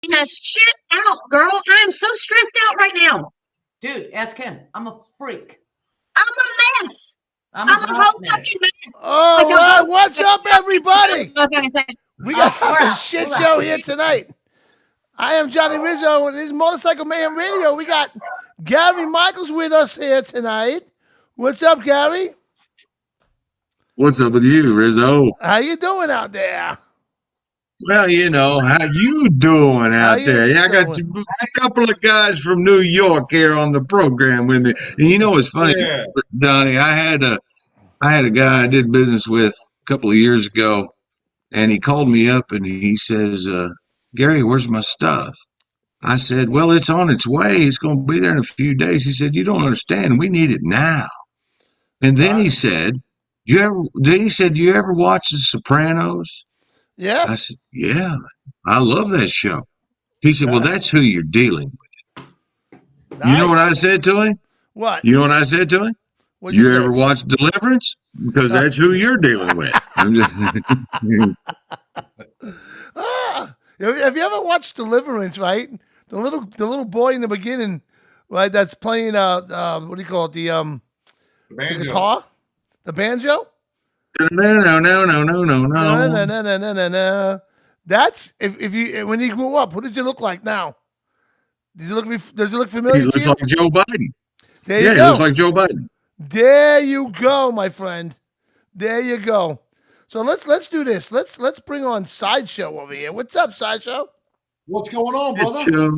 Yes, shit out, girl. I am so stressed out right now. Dude, ask him. I'm a freak. I'm a mess. I'm I'm a a hot whole mess. fucking mess. All Like a right, whole what's up, everybody? motherfucking say. We got We're a out. shit We're show out. here tonight. I am Johnny Rizzo, and this is Motorcycle Mayhem Radio. We got Gary Michaels with us here tonight. What's up, Gary? What's up with you, Rizzo? How you doing out there? Well, how you doing How out you there? Yeah, I got doing? a couple of guys from New York here on the program with me. And it's funny, Yeah. Donnie. I had a guy I did business with a couple of years ago, and he called me up and he says, "Gary, where's my stuff?" I said, "Well, it's on its way. It's going to be there in a few days." He said, "You don't understand. We need it now." And then he said, "Do you ever watch The Sopranos?" Yeah. I said, "Yeah, I love that show." He said, "Well, that's who you're dealing with." You know what I Nice. said to him? What? You know what I said to him? What'd you You say? ever watch Deliverance? Because that's who you're dealing with. I'm just, Have you ever watched Deliverance? Right, the little boy in the beginning, right? That's playing what do you call it? The Banjo. guitar, the banjo. no, no, no, no, no, no, No, no. no, no, no, no, no, no. That's if you when he grew up. What did you look like now? Does he look He familiar to looks you? like Joe Biden. There Yeah, you he looks go. like Joe Biden. There you go, my friend. There you go. So let's do this. Let's bring on Sideshow over here. What's up, Sideshow? What's going on, It's brother?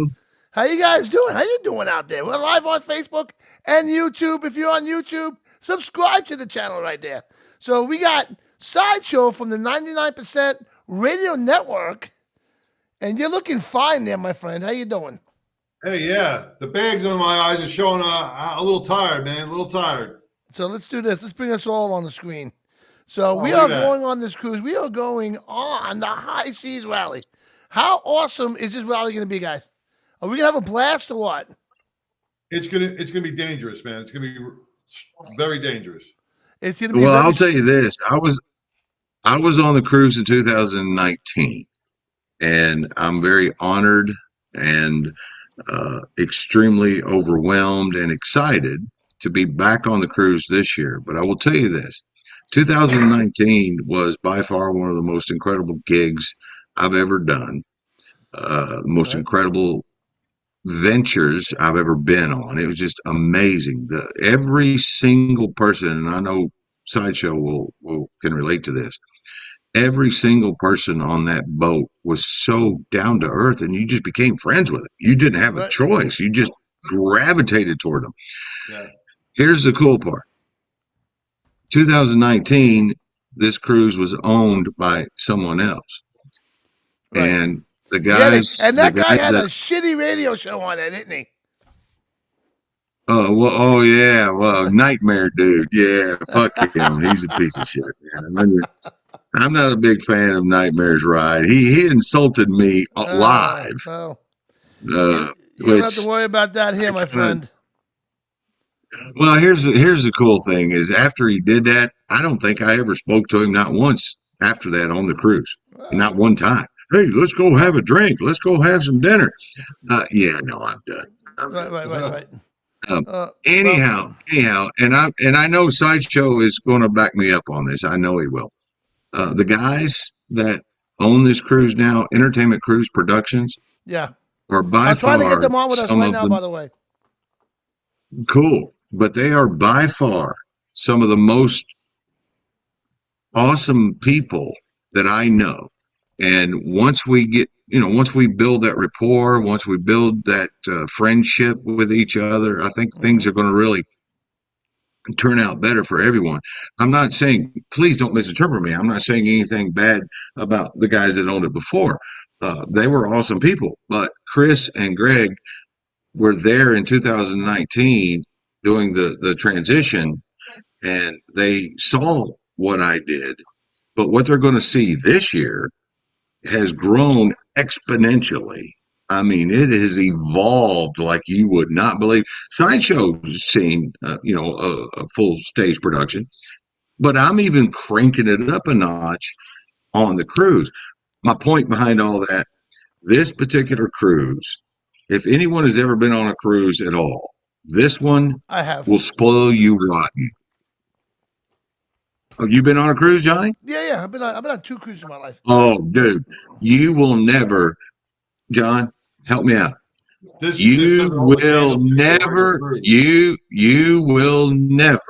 How you guys doing? How you doing out there? We're live on Facebook and YouTube. If you're on YouTube, subscribe to the channel right there. So we got Sideshow from the 99% Radio Network, and you're looking fine there, my friend. How you doing? Hey, yeah, the bags under my eyes are showing a little tired, man. A little tired. So let's do this. Let's bring us all on the screen. So we look are at that. going on this cruise. We are going on the High Seas Rally. How awesome is this rally going to be, guys? Are we going to have a blast or what? It's gonna be dangerous, man. It's gonna be very dangerous. It's going to be Well, very I'll tell you this. I was on the cruise in 2019, and I'm very honored and extremely overwhelmed and excited to be back on the cruise this year. But I will tell you this: 2019 was by far one of the most incredible gigs I've ever done. The most right. incredible ventures I've ever been on. It was just amazing. Every single person, and I know Sideshow will can relate to this. Every single person on that boat was so down to earth, and you just became friends with them. You didn't have a Right. choice. You just gravitated toward them. Yeah. Here's the cool part. 2019, this cruise was owned by someone else, Right. and the And that guy guys had a that shitty radio show on it, didn't he? oh yeah, well, Nightmare Dude, yeah, fuck him. He's a piece of shit, man. I'm not a big fan of Nightmare's ride. He insulted me live, Oh. uh, You don't have to which worry about that here, my friend. well, here's the cool thing is after he did that, I don't think I ever spoke to him not once after that on the cruise, not one time. Hey, let's go have a drink. Let's go have some dinner. Yeah, no, I'm done. Right. Um, Well, anyhow, and I know Sideshow is going to back me up on this. I know he will. The guys that own this cruise now, Entertainment Cruise Productions, yeah. are by I'm trying to get far them on with us some right of now, the by the way. cool, but they are by far some of the most awesome people that I know. And once we build that rapport, once we build that friendship with each other, I think things are going to really turn out better for everyone. I'm not saying, please don't misinterpret me. I'm not saying anything bad about the guys that owned it before. They were awesome people, but Chris and Greg were there in 2019 doing the transition, and they saw what I did. But what they're going to see this year has grown exponentially. I mean, it has evolved like you would not believe. Sideshow's seen, a full stage production, but I'm even cranking it up a notch on the cruise. My point behind all that this particular cruise, if anyone has ever been on a cruise at all, this one I have. will spoil you rotten. Oh, you been on a cruise, Johnny? Yeah. I've been on 2 cruises in my life. Oh, dude, you will never, John, help me out. This You doesn't hold a will candle to a regular never, cruise. you will never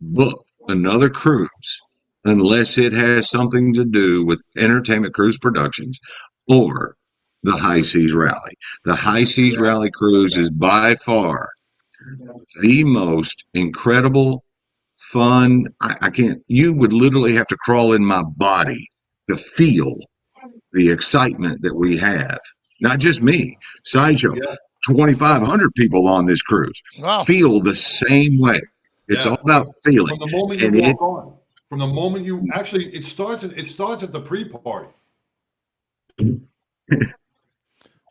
book another cruise unless it has something to do with Entertainment Cruise Productions or the High Seas Rally. The High Seas Rally cruise is by far the most incredible, fun. I can't, you would literally have to crawl in my body to feel the excitement that we have. Not just me, Sideshow, 2,500 people on this cruise Wow. feel the same way. It's all about feeling. From the moment you walk on, from the moment you actually, it starts at the pre-party. So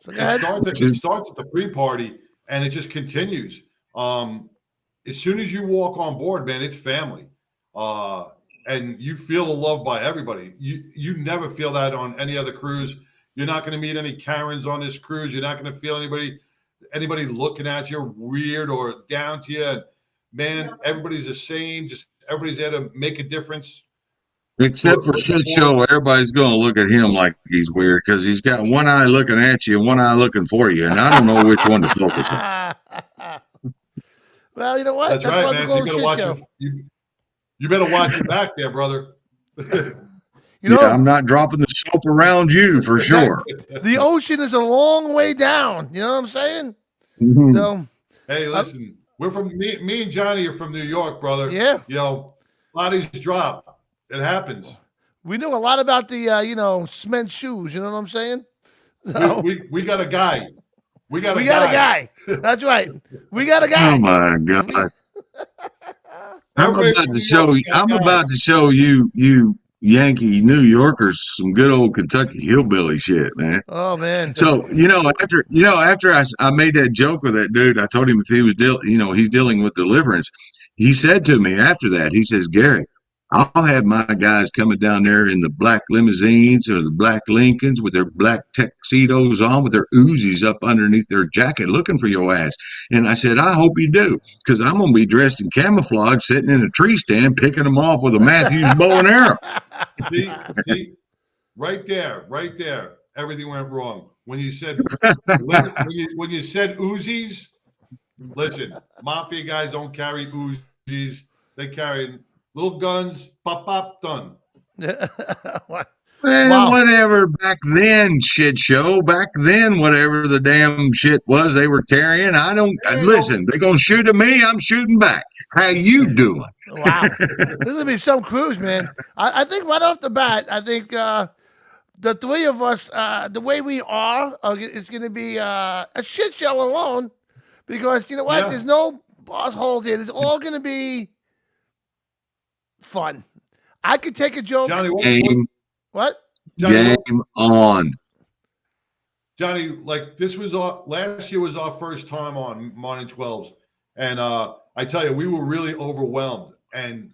It starts at the pre-party, and it just continues. As soon as you walk on board, man, it's family, and you feel the love by everybody. You never feel that on any other cruise. You're not going to meet any Karens on this cruise. You're not going to feel anybody looking at you weird or down to you. And man, everybody's the same. Just everybody's there to make a difference. Except for shit show, everybody's going to look at him like he's weird because he's got one eye looking at you and one eye looking for you, and I don't know which one to focus on. Well, you know what? That's right, man. So you better watch you better watch your back there, brother. You know, I'm not dropping the soap around you for sure. The ocean is a long way down. You know what I'm saying? Mm-hmm. So, hey, listen, we're from me and Johnny are from New York, brother. Yeah. You know, bodies drop. It happens. We know a lot about the cement shoes. You know what I'm saying? So, we got a guy. We got a guy. That's right. We got a guy. Oh my god! I'm about to show you Yankee New Yorkers some good old Kentucky hillbilly shit, man. Oh man. So after I made that joke with that dude, I told him if he was he's dealing with deliverance. He said to me after that, he says, Gary, I'll have my guys coming down there in the black limousines or the black Lincolns with their black tuxedos on with their Uzis up underneath their jacket looking for your ass. And I said, I hope you do, because I'm going to be dressed in camouflage sitting in a tree stand picking them off with a Matthews bow and arrow. See, right there, everything went wrong. When you said when you said Uzis, listen, mafia guys don't carry Uzis. They carry little guns, pop, done. Well, whatever back then, shit show. Back then, whatever the damn shit was they were carrying, I don't listen. They're gonna shoot at me. I'm shooting back. How you doing? Wow, this is gonna be some cruise, man. I think right off the bat, I think the three of us, the way we are, is gonna be a shit show alone. Because you know what? There's no boss holes here. It's all gonna be fun. I could take a joke. Johnny, what? Johnny, game on. Johnny, like this was last year was our first time on Morning 12s. And I tell you, we were really overwhelmed and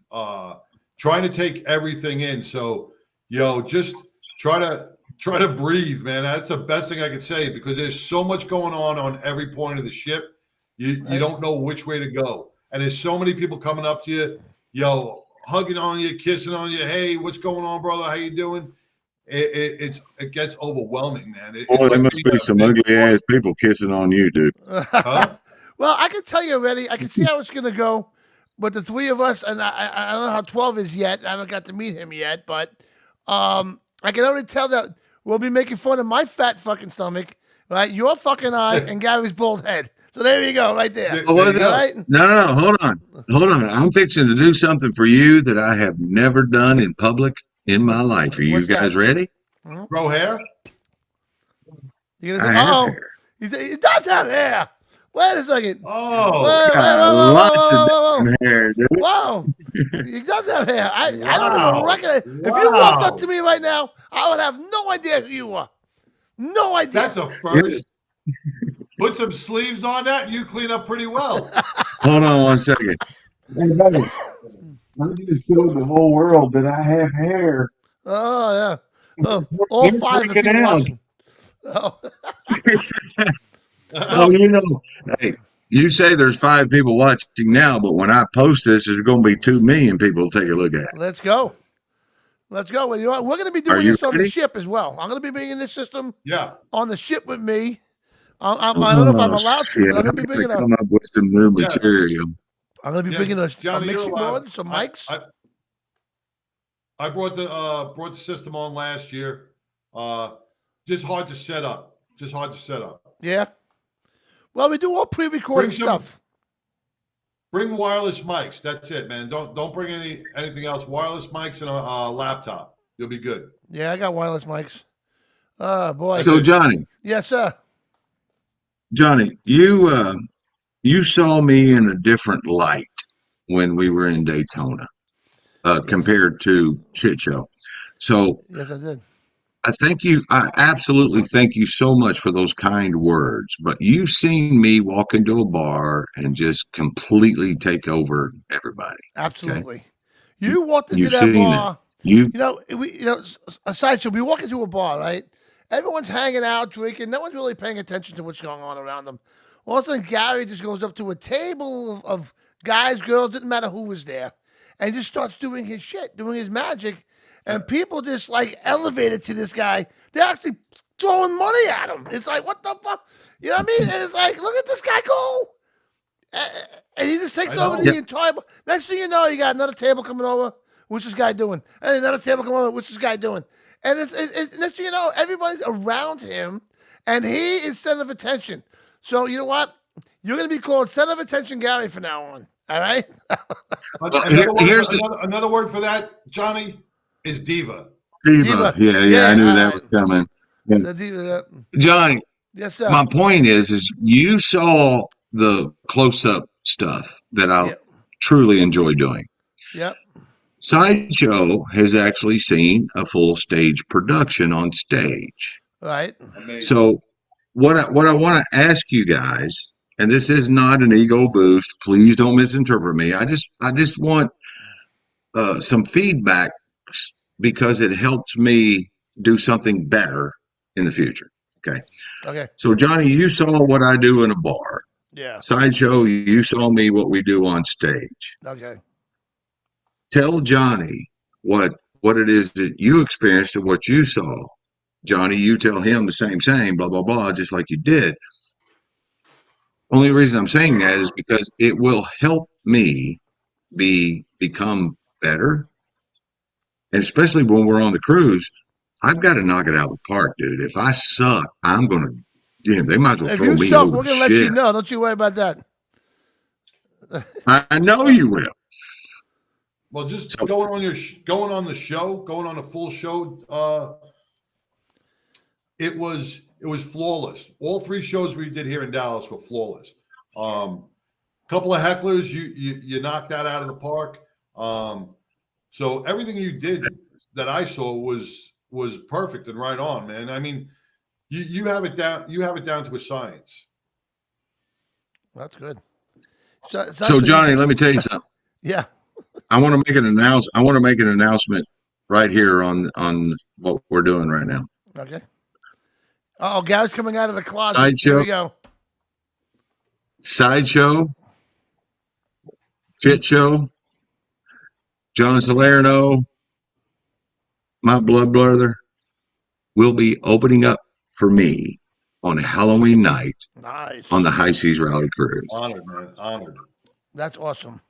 trying to take everything in. So, just try to breathe, man. That's the best thing I could say because there's so much going on every point of the ship. You don't know which way to go. And there's so many people coming up to you, hugging on you, kissing on you. Hey, what's going on, brother? How you doing? It gets overwhelming, man. There must be some ugly ass people kissing on you, dude. Huh? Well, I can tell you already. I can see how it's going to go. But the three of us, and I don't know how 12 is yet. I haven't got to meet him yet. But I can already tell that we'll be making fun of my fat fucking stomach, right? Your fucking eye and Gary's bald head. So there you go, right there. Right? No. Hold on. I'm fixing to do something for you that I have never done in public in my life. Are you guys ready? Grow hair? You're gonna say, hair. He does have hair. Wait a second. Lots of hair, dude. Whoa. He does have hair. I don't even recognize. If you walked up to me right now, I would have no idea who you are. No idea. That's a first. Put some sleeves on that and you clean up pretty well. Hold on one second. Hey, buddy. I just showed the whole world that I have hair. Oh, yeah. All five of you watching. Oh, Oh, hey, you say there's 5 people watching now, but when I post this, there's going to be 2 million people to take a look at it. let's go. Let's go. Well, you know what? We're going to be Are doing you this on the ready? ship as well. I'm going to be bringing this system Yeah. on the ship with me. I don't know if I'm Oh, allowed to, shit. but I'm I going to be got to bringing come up with some new Yeah. material. I'm going to be Yeah, bringing a Johnny, you're mixing allowed. board, some mics. I brought the system on last year. Just hard to set up. Yeah. Well, we do all pre-recorded stuff. Bring wireless mics. That's it, man. Don't bring anything else. Wireless mics and a laptop. You'll be good. Yeah, I got wireless mics. Oh boy. So, Johnny, Yes, sir. you saw me in a different light when we were in Daytona compared to Shit Show. So Yes, I did. I absolutely thank you so much for those kind words, but you've seen me walk into a bar and just completely take over everybody. Absolutely. Okay? You walked into You've that seen bar. it. You A sideshow. We walk into a bar, right? Everyone's hanging out, drinking. No one's really paying attention to what's going on around them. All of a sudden, Gary just goes up to a table of guys, girls, didn't matter who was there, and just starts doing his shit, doing his magic. And people just like elevated to this guy. They're actually throwing money at him. It's like, what the fuck? You know what I mean? And it's like, look at this guy go. And he just takes over the entire. Next thing you know, you got another table coming over. What's this guy doing? And another table coming over. What's this guy doing? And it's next thing you know, everybody's around him, and he is center of attention. So you know what? You're going to be called center of attention Gary from now on. All right. Another word for that, Johnny, is diva. Diva. Yeah, I knew that was coming. Yeah. The diva, Johnny, yes, sir. my point is you saw the close-up stuff that I truly enjoy doing. Yep. Sideshow has actually seen a full stage production on stage. Right. Amazing. So what I want to ask you guys, and this is not an ego boost, please don't misinterpret me. I just want some feedback because it helps me do something better in the future. Okay. Okay. So Johnny, you saw what I do in a bar. Yeah. Sideshow, you saw me what we do on stage. Okay. Tell Johnny what it is that you experienced and what you saw. Johnny, you tell him the same, blah, blah, blah, just like you did. Only reason I'm saying that is because it will help me become better. And especially when we're on the cruise, I've got to knock it out of the park, dude. If I suck, I'm going to, they might as well throw me over we're the going to let you know. Don't you worry about that. I know you will. Well, just going on the show, going on a full show, it was flawless. All 3 shows we did here in Dallas were flawless. Couple of hecklers, you knocked that out of the park. So everything you did that I saw was perfect and right on, man. I mean, you have it down. You have it down to a science. That's good. So Johnny, let me tell you something. Yeah. I want to make an announcement right here on what we're doing right now. Okay. Oh, Gary's coming out of the closet. Sideshow. Here we go. Sideshow. Shit Show. John Salerno, my blood brother, will be opening up for me on Halloween night. Nice. On the High Seas Rally Cruise. Honored, man. Honored. That's awesome.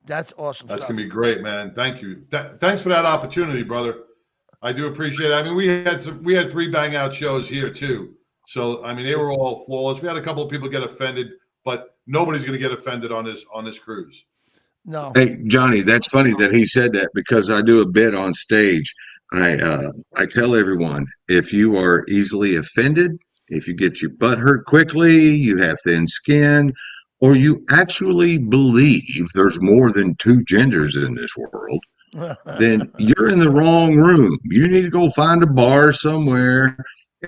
That's awesome. That's going to be great, man. Thank you. Thanks for that opportunity, brother. I do appreciate it. I mean, we had 3 bang out shows here too. So, I mean, they were all flawless. We had a couple of people get offended, but nobody's going to get offended on this cruise. No. Hey, Johnny, that's funny that he said that because I do a bit on stage. I tell everyone, if you are easily offended, if you get your butt hurt quickly, you have thin skin, or you actually believe there's more than 2 genders in this world, then you're in the wrong room. You need to go find a bar somewhere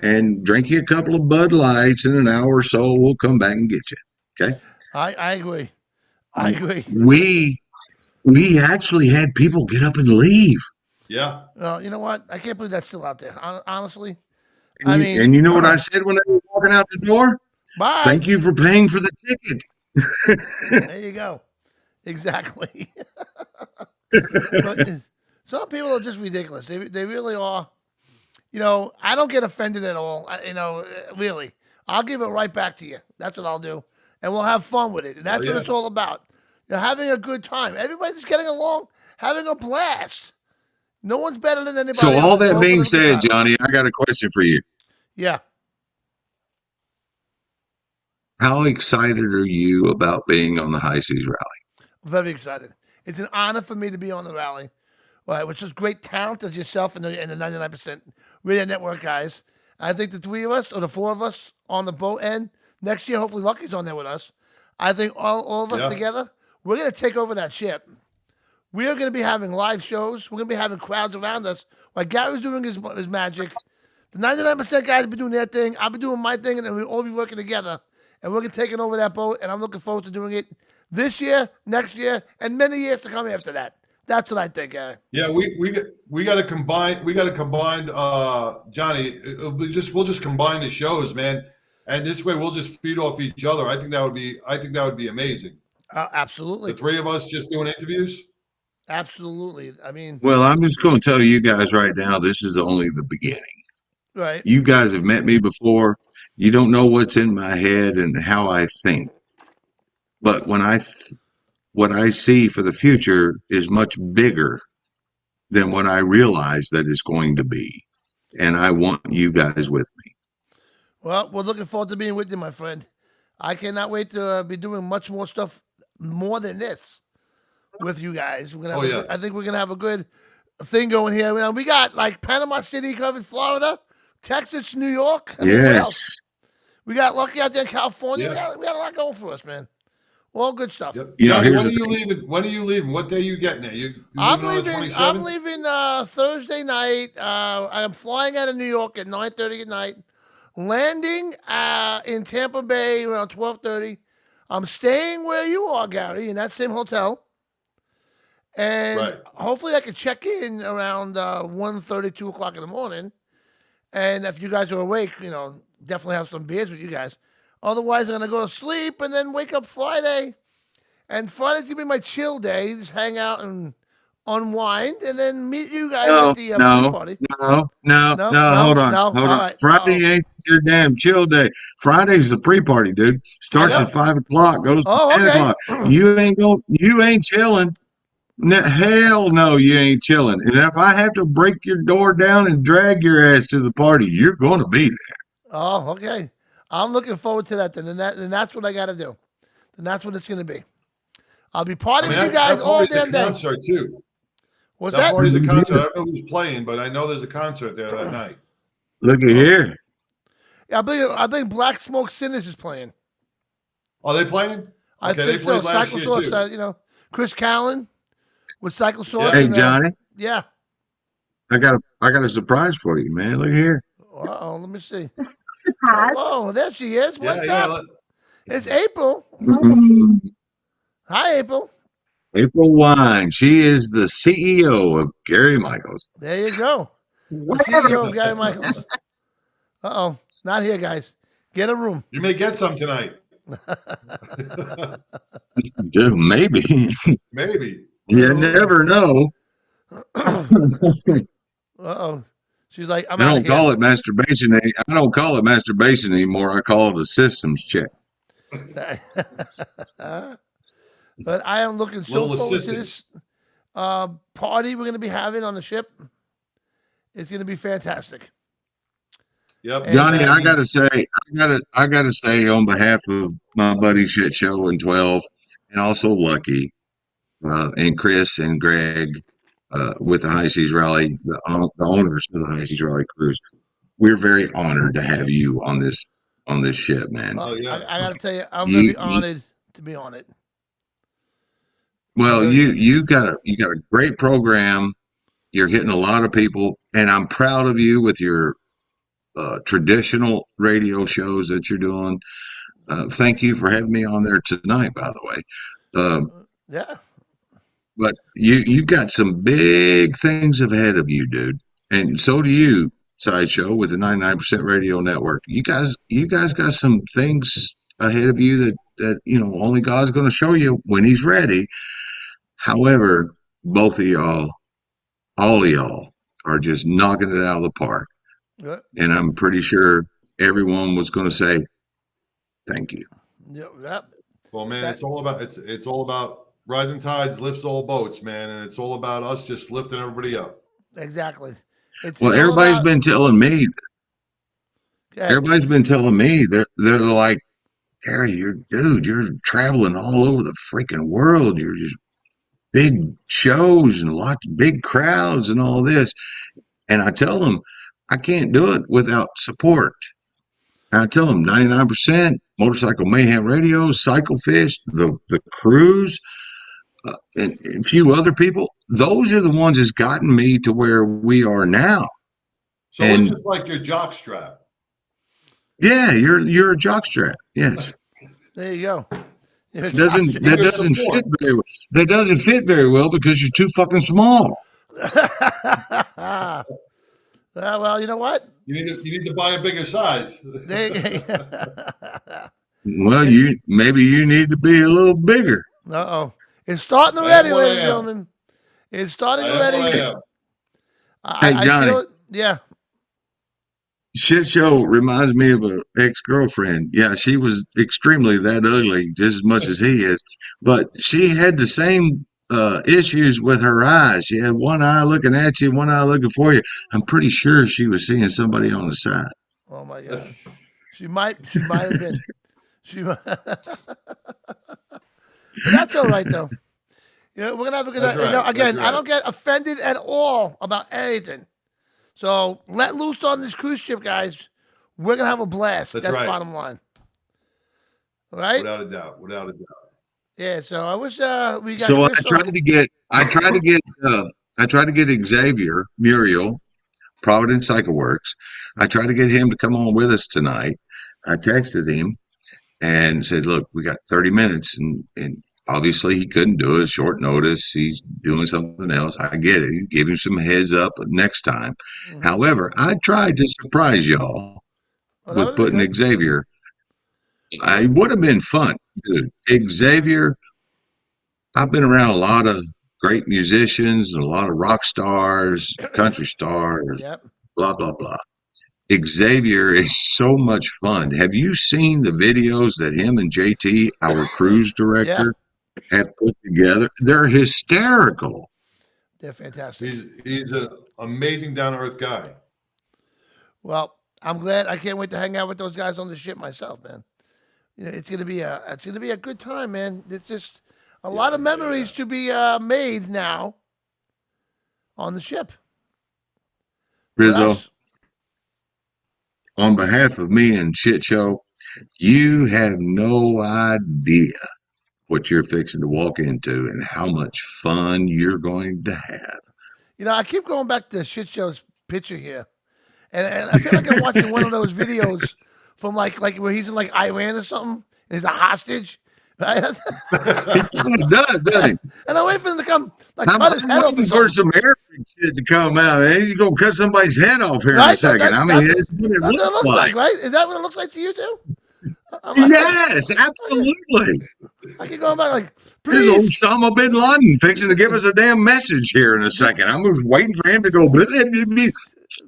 and drink you a couple of Bud Lights. In an hour or so, we'll come back and get you. Okay? I agree. I agree. We actually had people get up and leave. Yeah. Well, you know what? I can't believe that's still out there. Honestly, I mean, and you know what I said when they were walking out the door? bye. Thank you for paying for the ticket. There you go. Exactly. But some people are just ridiculous. They really are. You know, I don't get offended at all. Really, I'll give it right back to you. That's what I'll do, and we'll have fun with it. And that's what it's all about. You're having a good time. Everybody's getting along, having a blast. No one's better than anybody So else. all We're that all being gonna have a good said, time. Johnny, I got a question for you. Yeah. How excited are you about being on the High Seas Rally? Very excited. It's an honor for me to be on the rally, right? Which is great talent as yourself and the 99% Radio Network guys. I think the three of us or the four of us on the boat end next year, hopefully Lucky's on there with us. I think all of us together, we're going to take over that ship. We are going to be having live shows. We're going to be having crowds around us. Like Gary's doing his magic. The 99% guys will be doing their thing. I'll be doing my thing, and then we'll all be working together. And we're going to take it over that boat, and I'm looking forward to doing it this year, next year, and many years to come after that. That's what I think, Gary. Yeah, we got to combine. We got to combine, Johnny. We'll just combine the shows, man, and this way we'll just feed off each other. I think that would be amazing. Absolutely. The three of us just doing interviews. Absolutely. I mean, Well, I'm just going to tell you guys right now, this is only the beginning. right. You guys have met me before. You don't know what's in my head and how I think. But what I see for the future is much bigger than what I realize that it's going to be. And I want you guys with me. Well, we're looking forward to being with you, my friend. I cannot wait to be doing much more stuff, more than this, with you guys. We're gonna have I think we're gonna have a good thing going here. We got like Panama City covered, Florida, Texas, New York. I mean, what else? We got Lucky out there in California. Yeah. We got a lot going for us, man. All good stuff. Yep. You know, Johnny, here's when are the you thing. leaving? When are you leaving? What day are you getting there? You I'm leaving on the leaving. 27th? I'm leaving Thursday night. I'm flying out of New York at 9:30 at night, landing in Tampa Bay around 12:30. I'm staying where you are, Gary, in that same hotel. And hopefully I can check in around 1:30, 2 o'clock in the morning. And if you guys are awake, definitely have some beers with you guys. Otherwise, I'm going to go to sleep and then wake up Friday. And Friday's going to be my chill day. Just hang out and unwind and then meet you guys at the party. No, hold on. Right. Friday ain't your damn chill day. Friday's the pre-party, dude. Starts at 5 o'clock, goes to 10 o'clock. You ain't chilling. No, hell no, you ain't chilling. And if I have to break your door down and drag your ass to the party, you're going to be there. Oh, okay. I'm looking forward to that then. And that's what I got to do. And that's what it's going to be. I'll be partying with you guys all damn day. Concert too. What's that? Party's a concert. I don't know who's playing, but I know there's a concert there that night. Look at here. Yeah, I think Black Smoke Sinners is playing. Are they playing? I think they played so. last Cycle year Source, too. Chris Callan with Cycle Source. Hey, Johnny. Yeah. I got a surprise for you, man. Look here. Uh-oh, let me see. Oh, there she is. What's up? It's April. Hi, April. April Wine. She is the CEO of Gary Michaels. There you go. The CEO of Gary Michaels. Uh-oh. Not here, guys. Get a room. You may get some tonight. Dude, maybe. Maybe. You never know. Uh-oh. She's like, I don't call it masturbation. I don't call it masturbation anymore. I call it a systems check. But I am looking so forward to this party we're going to be having on the ship. It's going to be fantastic. Yep. And, Johnny, I gotta say on behalf of my buddy Shit Show and 12, and also Lucky, and Chris and Greg, with the High Seas Rally, the owners of the High Seas Rally cruise, we're very honored to have you on this ship, man. Oh yeah, I gotta tell you, I'm very honored to be on it. Well, you got a great program. You're hitting a lot of people, and I'm proud of you with your traditional radio shows that you're doing. Thank you for having me on there tonight, by the way. Yeah. But you got some big things ahead of you, dude, and so do you. Sideshow with the 99% Radio Network. You guys got some things ahead of you that only God's going to show you when He's ready. However, both of y'all, all of y'all, are just knocking it out of the park. Yeah. And I'm pretty sure everyone was going to say, "Thank you." Yep. Well, man, it's all about rising tides lifts all boats, man, and it's all about us just lifting everybody up. Exactly. Well, everybody's been telling me. Everybody's been telling me they're like, Gary, you're traveling all over the freaking world. You're just big shows and lots of big crowds and all this. And I tell them I can't do it without support. And I tell them 99% Motorcycle Mayhem Radio, Cycle Fish, the crews, and a few other people. Those are the ones that's gotten me to where we are now. So it's just like your jock strap. Yeah, you're a jockstrap. Yes. There you go. That doesn't fit very well because you're too fucking small. Well, you know what? You need to buy a bigger size. Well, maybe you need to be a little bigger. It's starting already, ladies and gentlemen. It's starting already. Hey, Johnny. Yeah. Shit show reminds me of an ex-girlfriend. Yeah, she was extremely that ugly, just as much as he is. But she had the same issues with her eyes. She had one eye looking at you, one eye looking for you. I'm pretty sure she was seeing somebody on the side. Oh my God. She might have been. But that's all right though. We're gonna have a good. Again, I don't get offended at all about anything. So let loose on this cruise ship, guys. We're gonna have a blast. That's right. Bottom line. All right. Without a doubt. Yeah. So I wish we got. So I tried to get Xavier Muriel, Providence Cycle Works. I tried to get him to come on with us tonight. I texted him and said, "Look, we got 30 minutes," and obviously he couldn't do it. Short notice. He's doing something else. I get it. You give him some heads up next time. Mm-hmm. However, I tried to surprise y'all with putting Xavier. It would have been fun, dude. Xavier, I've been around a lot of great musicians and a lot of rock stars, country stars, blah, blah, blah. Xavier is so much fun. Have you seen the videos that him and JT, our cruise director, have put together? They're hysterical. They're fantastic. He's an amazing down-to-earth guy. Well, I'm glad. I can't wait to hang out with those guys on the ship myself, man. It's gonna be a good time, man. It's just a lot of memories to be made now on the ship. Rizzo, on behalf of me and Shit Show, you have no idea what you're fixing to walk into and how much fun you're going to have. I keep going back to Shit Show's picture here, and I feel like I'm watching one of those videos from like where he's in like Iran or something, and he's a hostage. Right? He does, doesn't he? And I wait for him to come, cut his head off. I'm for some Arabic shit to come out. He's gonna cut somebody's head off here in a second. That's what it looks like, right? Is that what it looks like to you too? Yes, absolutely. I keep going back please. There's Osama bin Laden fixing to give us a damn message here in a second. I'm just waiting for him to go.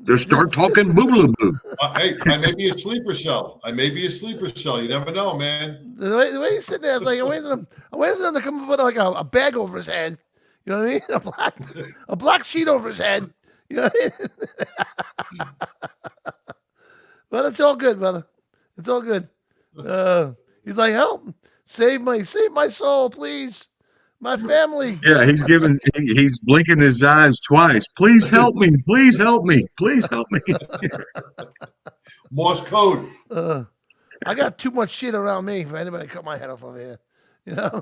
To start talking boogaloo. Hey, I may be a sleeper cell. You never know, man. The way he's sitting there, it's like I'm waiting for them to come up with a bag over his head. You know what I mean? A black sheet over his head. You know what I mean? But it's all good, brother. It's all good. He's like, help, save my soul, please. My family. Yeah, he's blinking his eyes twice. Please help me. Please help me. Please help me. Morse code. I got too much shit around me for anybody to cut my head off over here. Yeah.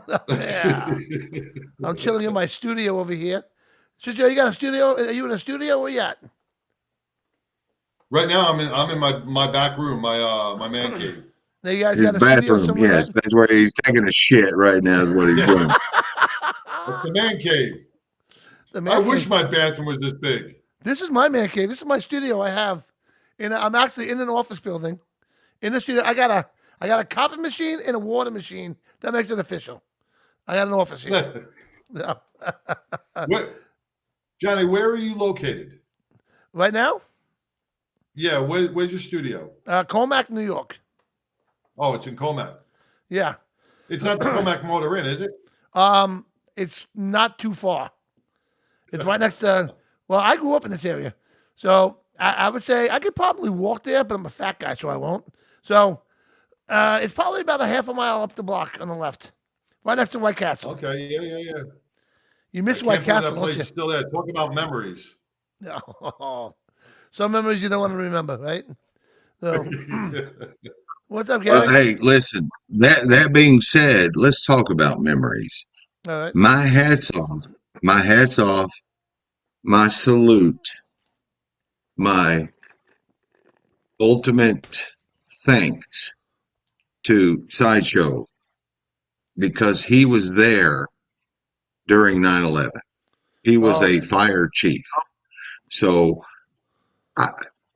I'm chilling in my studio over here. Joe, you got a studio? Are you in a studio? Where you at? Right now, I'm in my back room, my man cave. Now you guys his got a bathroom. Yes, that's where he's taking a shit right now. Is what he's doing. It's the man cave. I wish my bathroom was this big. This is my man cave. This is my studio. I have I'm actually in an office building. In the studio, I got a copy machine and a water machine. That makes it official. I got an office here. Yeah. Johnny, where are you located? Right now? Yeah, where's your studio? Comac, New York. Oh, it's in Comac. Yeah. It's not the Comac Motor Inn, is it? It's not too far. It's right next to. Well, I grew up in this area, so I would say I could probably walk there, but I'm a fat guy, so I won't. So it's probably about a half a mile up the block on the left, right next to White Castle. Okay, yeah. You miss I White can't believe Castle, that don't place you? is still there. Talk about memories. No. Some memories you don't want to remember, right? So, what's up, Well, Gary? hey, listen. That being said, let's talk about memories. All right. My hats off. My hats off. My salute. My ultimate thanks to Sideshow because he was there during 9/11. He was Oh, a yeah. fire chief. So I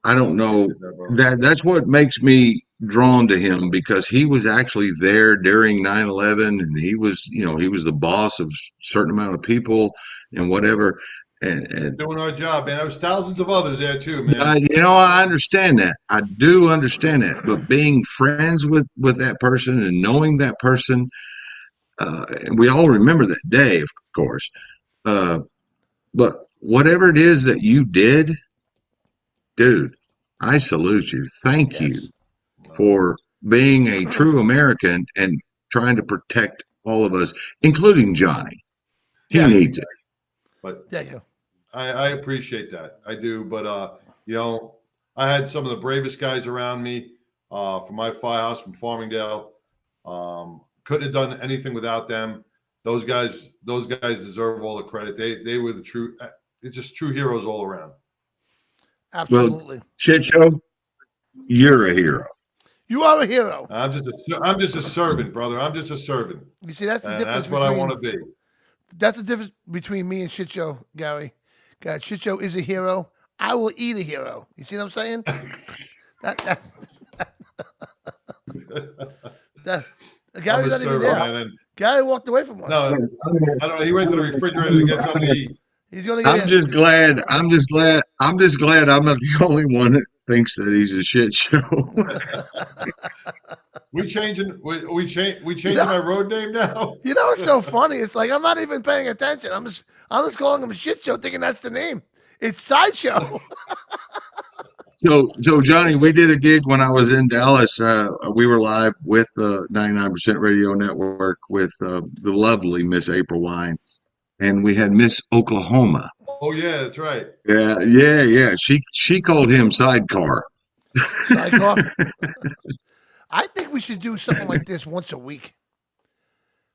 I don't know Appreciate that, brother. that's what makes me drawn to him because he was actually there during 9/11 and he was, he was the boss of a certain amount of people and whatever. And Doing our job, man. There was thousands of others there too, man. I understand that. I do understand that. But being friends with that person and knowing that person, and we all remember that day, of course. Uh, but whatever it is that you did, dude, I salute you. Thank you Yes. for being a true American and trying to protect all of us, including Johnny. He Yeah. needs it. But Thank you. I appreciate that. I do. But I had some of the bravest guys around me from my firehouse from Farmingdale. Couldn't have done anything without them. Those guys deserve all the credit. They were it's just true heroes all around. Absolutely. Well, shit show, you're a hero. You are a hero. I'm just a servant, brother. I'm just a servant. You see, that's the And difference that's what I between. want to be. That's the difference between me and Shit Show, Gary. God, Shit Show is a hero. I will eat a hero. You see what I'm saying? that Gary I'm a not even servant, there. man. And Gary walked away from one. no, I don't know. He went to the refrigerator to get something to eat. He's gonna get. I'm just glad I'm not the only one that thinks that he's a shit show. We changing my road name now. You know what's so funny? It's like I'm not even paying attention. I'm just calling him Shit Show, thinking that's the name. It's Sideshow. So Johnny, we did a gig when I was in Dallas. We were live with 99% Radio Network with the lovely Miss April Wine, and we had Miss Oklahoma. Oh yeah, that's right. Yeah. She called him Sidecar. Sidecar. I think we should do something like this once a week.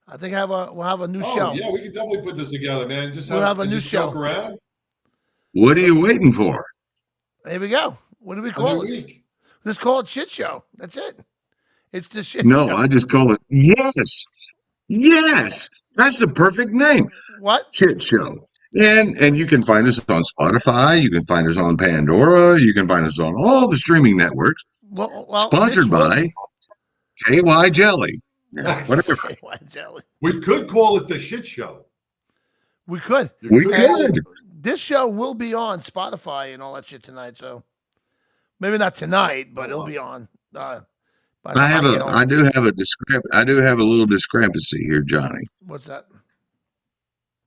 I think we'll have a new show. Oh yeah, we can definitely put this together, man. Just We'll have a new just joke show. around. What are you waiting for? There we go. What do we A call new it? week. Just call it Shit Show. That's it. It's the Shit No, Show. I just call it yes. That's the perfect name. What? Shit Show. And you can find us on Spotify. You can find us on Pandora. You can find us on all the streaming networks. Well, Sponsored by KY Jelly. Yeah, whatever. Jelly. We could call it the shit show. We could. We could. This show will be on Spotify and all that shit tonight. So maybe not tonight, but it'll be on. I do have a little discrepancy here, Johnny. What's that?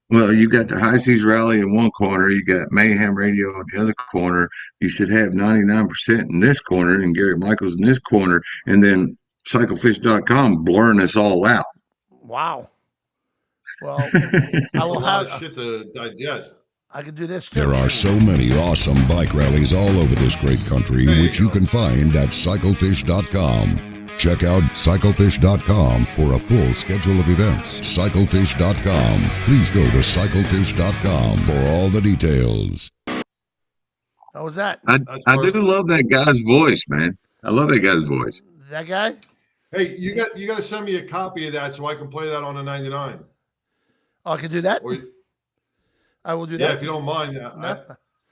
Well, you got the High Seas Rally in one corner, you got Mayhem Radio in the other corner. You should have 99% in this corner and Gary Michaels in this corner, and then CycleFish.com blurring us all out. Wow. Well, That's I a will lot have. of shit to digest. I can do this too. There are so many awesome bike rallies all over this great country, which you can find at CycleFish.com. Check out CycleFish.com for a full schedule of events. CycleFish.com. Please go to CycleFish.com for all the details. How was that? I do love that guy's voice, man. I love that guy's voice. That guy? Hey, you got to send me a copy of that so I can play that on the 99. Oh, I can do that? Or, I will do yeah, that. if you don't mind. No.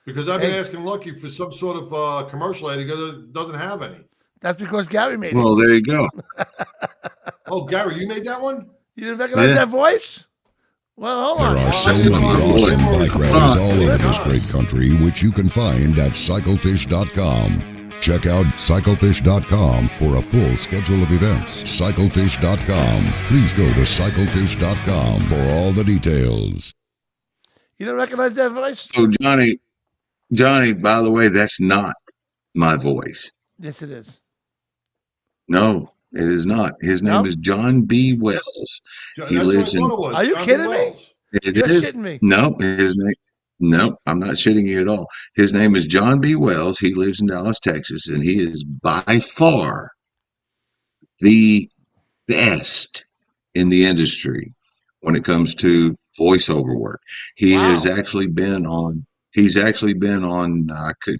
Because I've been Hey. asking Lucky for some sort of commercial ad. He doesn't have any. That's because Gary made Well, it. there you go. Oh, Gary, you made that one? You didn't recognize Yeah. that voice? Well, hold There on. are so I many didn't know. awesome bike rallies all over this God. great country, which you can find at cyclefish.com. Check out cyclefish.com for a full schedule of events. Cyclefish.com. Please go to cyclefish.com for all the details. You didn't recognize that voice? So Johnny, by the way, that's not my voice. Yes, it is. No, it is not. His name Nope. is John B. Wells. That's He what I lives in. thought it was. Are you John B. kidding me? Wells. It You're is. shitting me. No, his name. No, I'm not shitting you at all. His name is John B. Wells. He lives in Dallas, Texas, and he is by far the best in the industry when it comes to voiceover work. He has Wow. actually been on. He's actually been on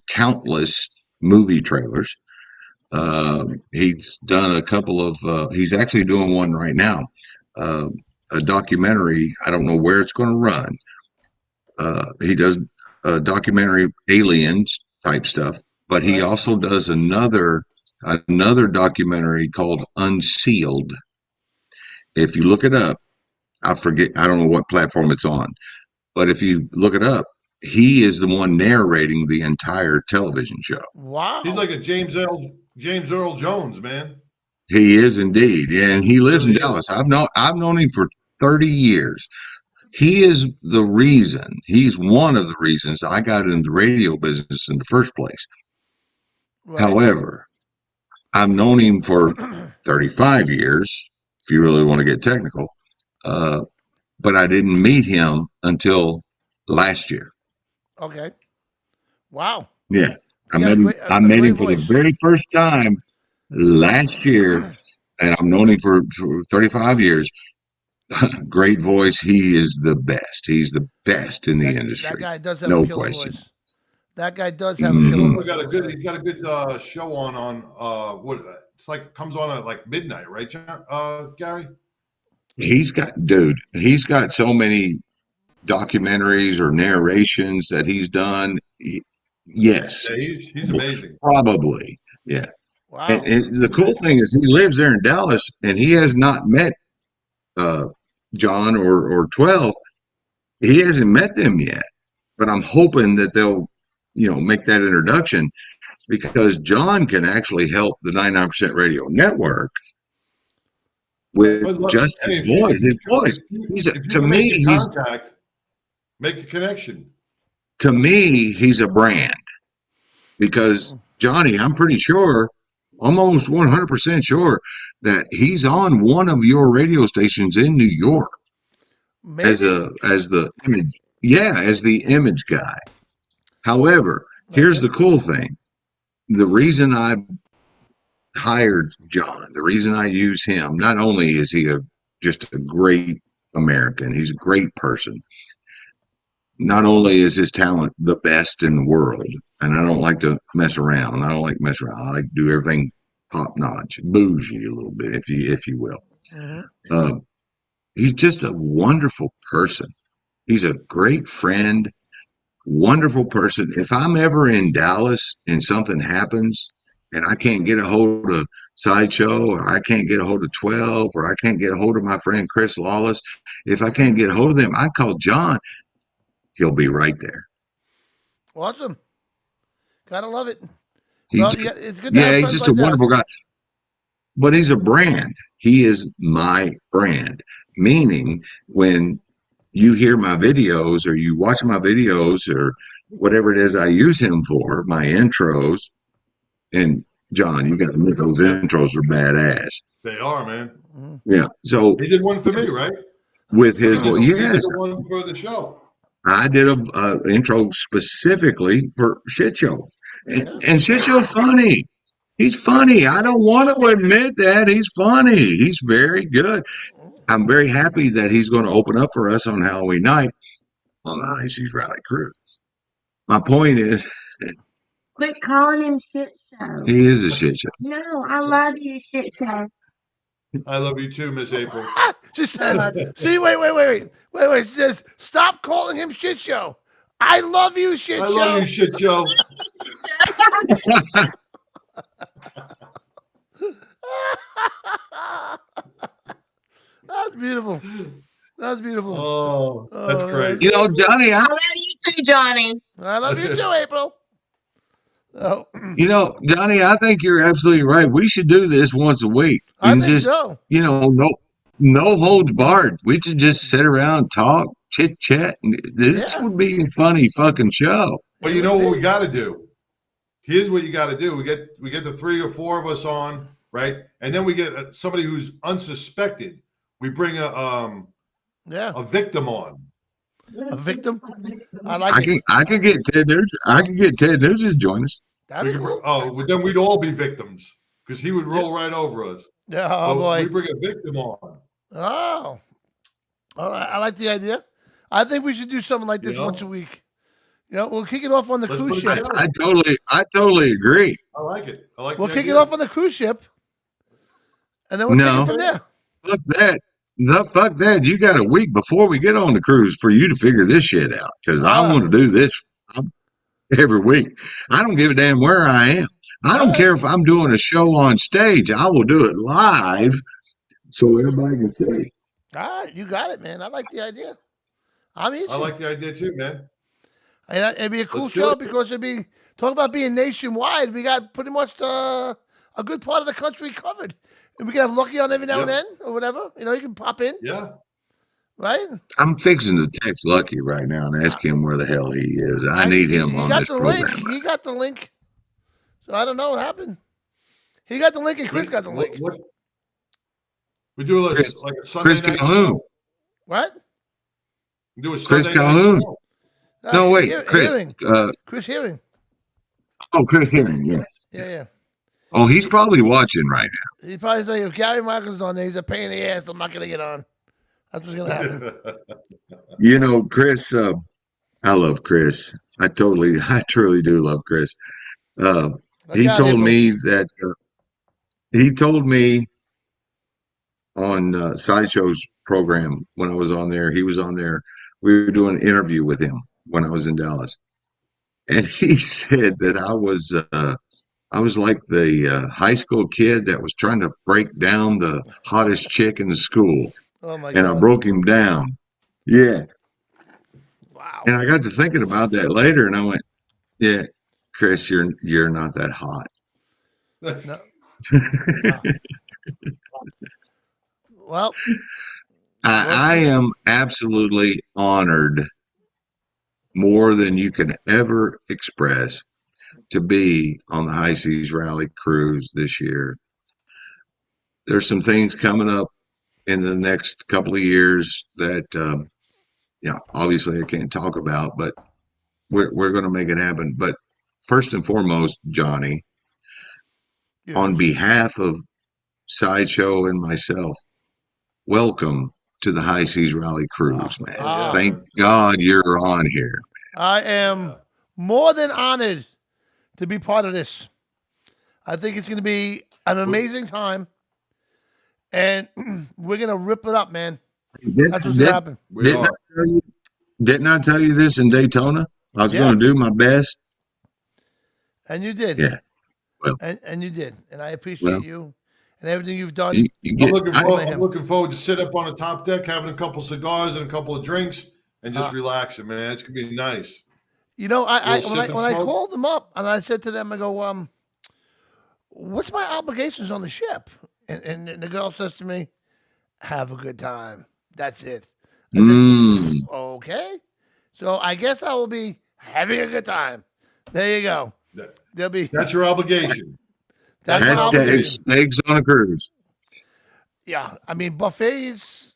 countless movie trailers. He's done a couple of. He's actually doing one right now. Uh, a documentary. I don't know where it's going to run. He does documentary aliens type stuff, but he Right. also does another documentary called Unsealed. If you look it up, I forget. I don't know what platform it's on, but if you look it up, he is the one narrating the entire television show. Wow. He's like a James Earl Jones, man. He is indeed, and he lives in Really is. Dallas. I've known him for 30 years. He is the reason. He's one of the reasons I got into the radio business in the first place. Right. However, I've known him for 35 years, if you really want to get technical, but I didn't meet him until last year. Okay. Wow. Yeah, I You got met a him. great- a I met great him for the voice. very first time last year, and I've known him for 35 years. Great voice. He is the best. He's the best in the That industry. guy does have No a killer question. voice. That guy does have a Mhm. killer He's voice. got I a will good. say. He's got a good show on what? It's like comes on at like midnight, right, Gary? He's got so many documentaries or narrations that he's done. Yes, Yeah, he's amazing. probably. Yeah. Wow. And the cool thing is he lives there in Dallas and he has not met John or 12. He hasn't met them yet. But I'm hoping that they'll, make that introduction because John can actually help the 99% Radio Network with But look, just hey, his voice. His voice. if you To can me, make the contact, make the connection. he's a brand because Johnny, I'm pretty sure, I'm almost 100% sure that he's on one of your radio stations in New York Maybe. as the image, as the image guy. However, here's the cool thing. The reason I hired John, the reason I use him, not only is he just a great American, he's a great person. Not only is his talent the best in the world, and I don't like to mess around. I don't like to mess around. I like to do everything top notch, bougie a little bit, if you will. Mhm. He's just a wonderful person. He's a great friend, wonderful person. If I'm ever in Dallas and something happens and I can't get a hold of Sideshow or I can't get a hold of 12 or I can't get a hold of my friend Chris Lawless, if I can't get a hold of them, I call John. He'll be right there. Awesome. Gotta love it. He Well, just- yeah, it's good to have he's friends just like a wonderful that. guy. But he's a brand. He is my brand. Meaning when you hear my videos or you watch my videos or whatever it is I use him for, my intros, and John, you got to admit those intros are badass. They are, man. Yeah. So He did one for me, right? with his voice, He did yes, the one for the show. I did a intro specifically for Shit Show, and Shit Show's funny. He's funny. I don't want to admit that he's funny. He's very good. I'm very happy that he's going to open up for us on Halloween night on the IC's Rally Cruise. My point is, Quit calling him shit show. he is a shit show. No, I love you, shit show. I love you too, Miss April. She says, see, wait. She says, stop calling him shit show. I love you, shit I show. love you, shit show. That's beautiful. That's beautiful. Oh, that's great. You know, Johnny, I love you too, Johnny. I love you too, April. Oh, Johnny, I think you're absolutely right. We should do this once a week I and think just, so. no holds barred. We should just sit around, talk, chit chat. This would be a funny fucking show. But you know what we got to do? Here's what you got to do. We get the 3 or 4 of us on, right? And then we get somebody who's unsuspected. We bring a victim on. A victim? I like it. I could get Ted Nugent. I could get Ted Nugent to join us. That'd be cool. Then we'd all be victims because he would roll right over us. Yeah, oh, boy. We bring a victim on. Oh. I like the idea. I think we should do something like this once a week. We'll kick it off on the cruise ship. I totally agree. I like it. We'll kick it off on the cruise ship, and then we'll take it from there. Fuck that. No, fuck that. You got a week before we get on the cruise for you to figure this shit out because I want to do this every week. I don't give a damn where I am. I don't care if I'm doing a show on stage. I will do it live so everybody can see. All right, you got it, man. I like the idea. I like the idea too, man. And it'd be a cool show because talk about being nationwide. We got pretty much a good part of the country covered. And we can have Lucky on every now and then or whatever. You can pop in. Yeah. Right? I'm fixing to text Lucky right now and ask him where the hell he is. I need him on this program. He got the link. So I don't know what happened. He got the link and Chris got the link. We do like a Sunday night. Calhoun. What? We do a Chris Sunday Calhoun. night. No, wait. Chris. Hearing. Chris Hearing. Oh, Chris Hearing, yes. Yeah. Oh, he's probably watching right now. He's probably saying, if Gary Michael's on there, he's a pain in the ass. I'm not going to get on. That's what's going to happen. Chris, I love Chris. I truly do love Chris. He told me on Sideshow's program when I was on there, he was on there. We were doing an interview with him when I was in Dallas. And he said that I was like the high school kid that was trying to break down the hottest chick in the school. Oh my God. And I broke him down. Yeah. Wow. And I got to thinking about that later, and I went, "Yeah, Chris, you're not that hot." No. Well, I am absolutely honored, more than you can ever express, to be on the High Seas Rally cruise this year. There's some things coming up in the next couple of years that, obviously I can't talk about, but we're going to make it happen. But first and foremost, Johnny, on behalf of Sideshow and myself, welcome to the High Seas Rally cruise, man. Thank God you're on here. I am more than honored to be part of this. I think it's going to be an amazing time. And we're going to rip it up, man. That's what's going to happen. Didn't I tell you this in Daytona? I was going to do my best. And you did. Yeah. Well, and you did. And I appreciate you and everything you've done. I'm looking forward to sit up on the top deck, having a couple cigars and a couple of drinks and just relaxing, man. It's going to be nice. When I called them up and I said to them, I go, what's my obligations on the ship? And the girl says to me, have a good time. That's it. I said, okay. So I guess I will be having a good time. There you go. That's your obligation. That's hashtag snakes on a cruise. Yeah. I mean, buffets.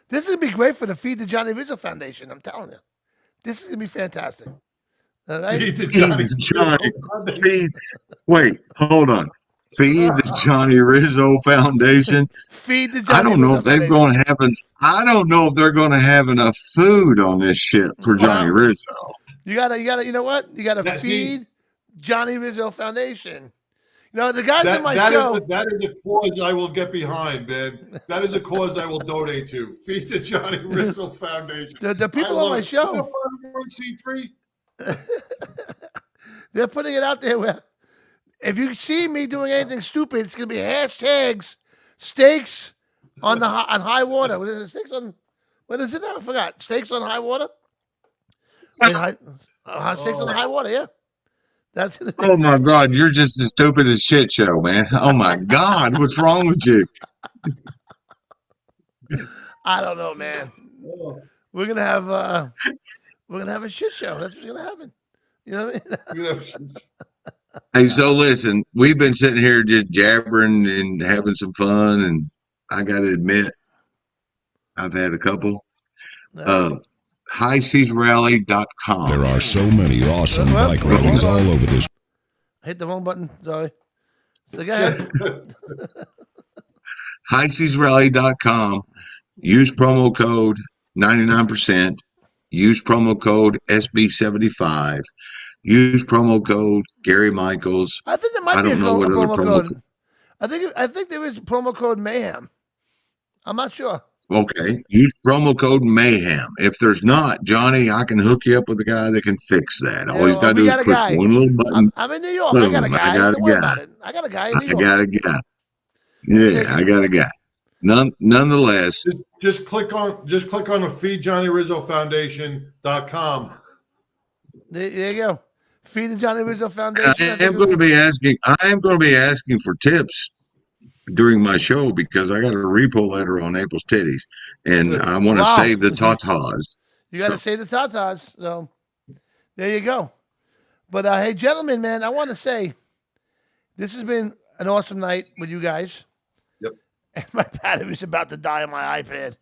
This is going to be great for the Feed the Johnny Rizzo Foundation. I'm telling you. This is going to be fantastic. All right? Feed the Johnny. Wait, hold on. Feed the Johnny Rizzo Foundation. Feed the Johnny I don't know if they're going to have I don't know if they're going to have enough food on this ship for Johnny Rizzo. You gotta. You know what? You gotta feed Johnny Rizzo Foundation. the guys in my show. That is a cause I will get behind, man. That is a cause I will donate to. Feed the Johnny Rizzo Foundation. The people on my show. C3. They're putting it out there where if you see me doing anything stupid, it's going to be hashtags stakes on high water. What is it? Stakes on, what is it now? I forgot. Stakes on high water? Stakes on high water, yeah. That's it. Oh my God, you're just as stupid as shit show, man. Oh my God, what's wrong with you? I don't know, man. We're gonna have a shit show. That's what's gonna happen. You know what I mean? Hey, so listen, we've been sitting here just jabbering and having some fun, and I got to admit, I've had a couple. HighSeasRally.com. There are so many awesome bike rallies all over this. I hit the wrong button. Sorry. So go ahead. HighSeasRally.com. Use promo code 99%. Use promo code SB75. Use promo code Gary Michaels. I think there might be a promo code. I think there is a promo code Mayhem. I'm not sure. Okay. Use promo code Mayhem. If there's not, Johnny, I can hook you up with a guy that can fix that. All he's got to do is push one little button. I'm in New York. Boom, I got a guy. Don't worry about it. I got a guy in New York. I got a guy. Yeah, I got a guy. Nonetheless, just click on the feedjohnnyrizzofoundation.com. There you go. Feed the Johnny Rizzo Foundation. I am going to be asking for tips during my show because I got a repo letter on April's titties, and I want to save the tatas. You got to save the tatas. So there you go. But hey, gentlemen, man, I want to say this has been an awesome night with you guys. Yep. And my battery's about to die on my iPad.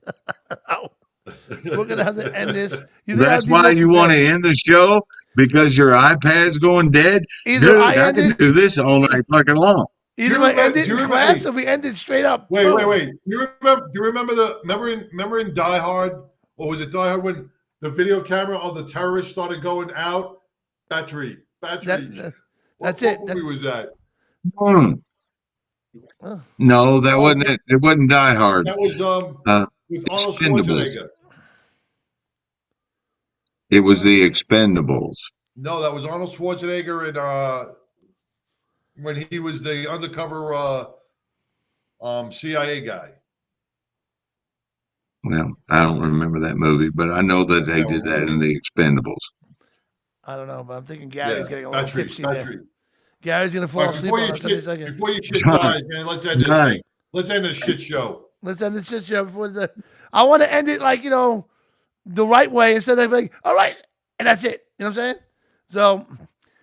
We're gonna have to end this. That's why you want to end the show because your iPad's going dead. Dude, I can do this all night fucking long. Either we end it in class or we end it straight up. Wait. Do you remember in Die Hard, or was it Die Hard when the video camera of the terrorist started going out? Battery. That's it. What movie was that? No, that wasn't it. It wasn't Die Hard. That was with Arnold Schwarzenegger. It was the Expendables. No, that was Arnold Schwarzenegger and when he was the undercover CIA guy. Well, I don't remember that movie, but I know that they did that in the Expendables. I don't know, but I'm thinking Gary's getting a little tipsy there. Gary's going to fall asleep before you shit dies, man, let's end this thing. Let's end this shit show. Let's end this shit show before I want to end it like, the right way instead of like, all right, and that's it. You know what I'm saying? So,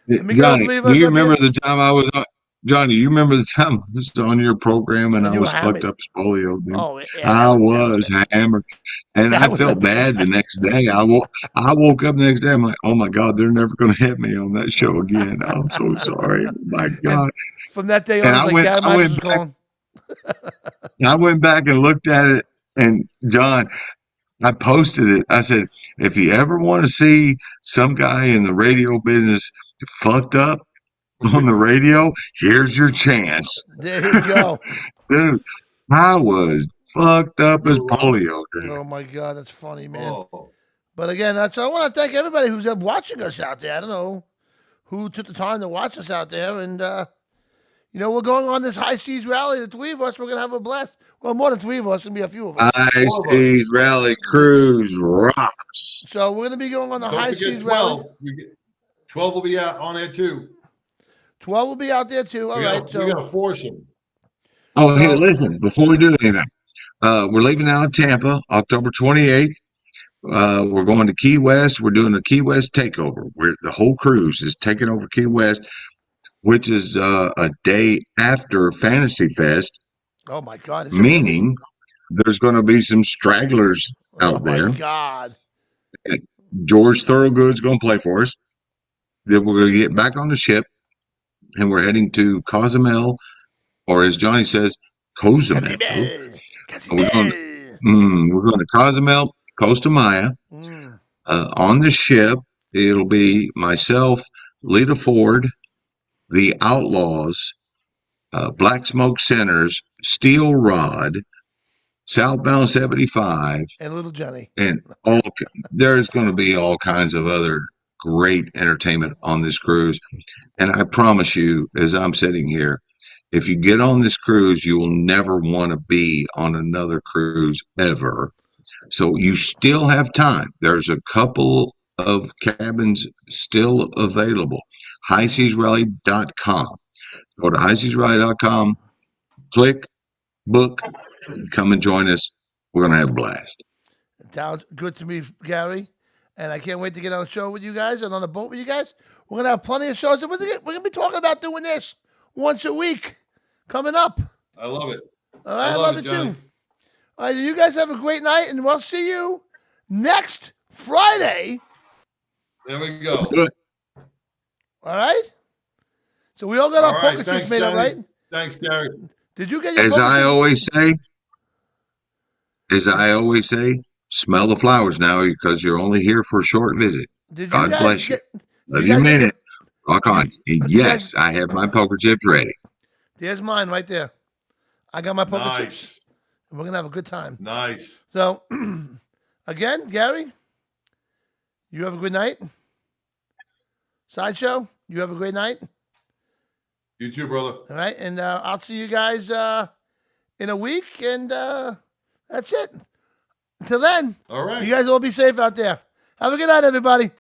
Johnny, do you remember the time I was on? Johnny, you remember the time I was on your program and I was fucked up as polio? Oh, yeah, I was hammered, and I felt bad the next day. I woke up the next day. I'm like, oh my God, they're never going to have me on that show again. I'm so sorry. Oh my God. And from that day on, I went back and looked at it, and John, I posted it. I said, if you ever want to see some guy in the radio business fucked up on the radio, here's your chance. There you go. Dude, I was fucked up as polio. Dude. Oh, my God. That's funny, man. Oh. But again, I want to thank everybody who's watching us out there. I don't know who took the time to watch us out there. And, we're going on this High Seas Rally. The three of us, we're going to have a blast. Well, more than three of us. It's going to be a few of us. High Seas Rally Cruise rocks. So we're going to be going on the High Seas Rally. 12 will be out on there, too. 12 will be out there, too. All right. We got to force them. Oh, hey, listen, before we do anything, we're leaving out of Tampa October 28th. We're going to Key West. We're doing a Key West takeover where the whole cruise is taking over Key West, which is a day after Fantasy Fest. Oh, my God. Meaning there's going to be some stragglers out there. Oh, my God. George Thorogood's going to play for us. Then we're going to get back on the ship, and we're heading to Cozumel, or as Johnny says, Cozumel. We're going to Cozumel, Costa Maya. On the ship, it'll be myself, Lita Ford, the Outlaws, Black Smoke Center's Steel Rod, Southbound 75, And Little Johnny. and there's going to be all kinds of other great entertainment on this cruise. And I promise you, as I'm sitting here, if you get on this cruise, you will never want to be on another cruise ever. So you still have time. There's a couple of cabins still available. HighSeasRally.com. Go to HighSeasRally.com, click, book, come and join us. We're going to have a blast. Sounds good to me, Gary. And I can't wait to get on a show with you guys and on a boat with you guys. We're going to have plenty of shows. We're going to be talking about doing this once a week coming up. I love it. All right, I love it Johnny. too. All right, you guys have a great night, and we'll see you next Friday. There we go. Do it. All right? So we all got our poker chips made up, right? Thanks, Gary. Did you get your As poker I chips? always say, smell the flowers now because you're only here for a short visit. Did you God guys bless you. get- Love you you a guys get- minute. Rock on. And yes, I have my poker chips ready. There's mine right there. I got my poker chips. Nice. And we're going to have a good time. Nice. So, again, Gary, you have a good night. Sideshow, you have a great night. You too, brother. All right, and I'll see you guys in a week, and that's it. Until then, All right. you guys all be safe out there. Have a good night, everybody.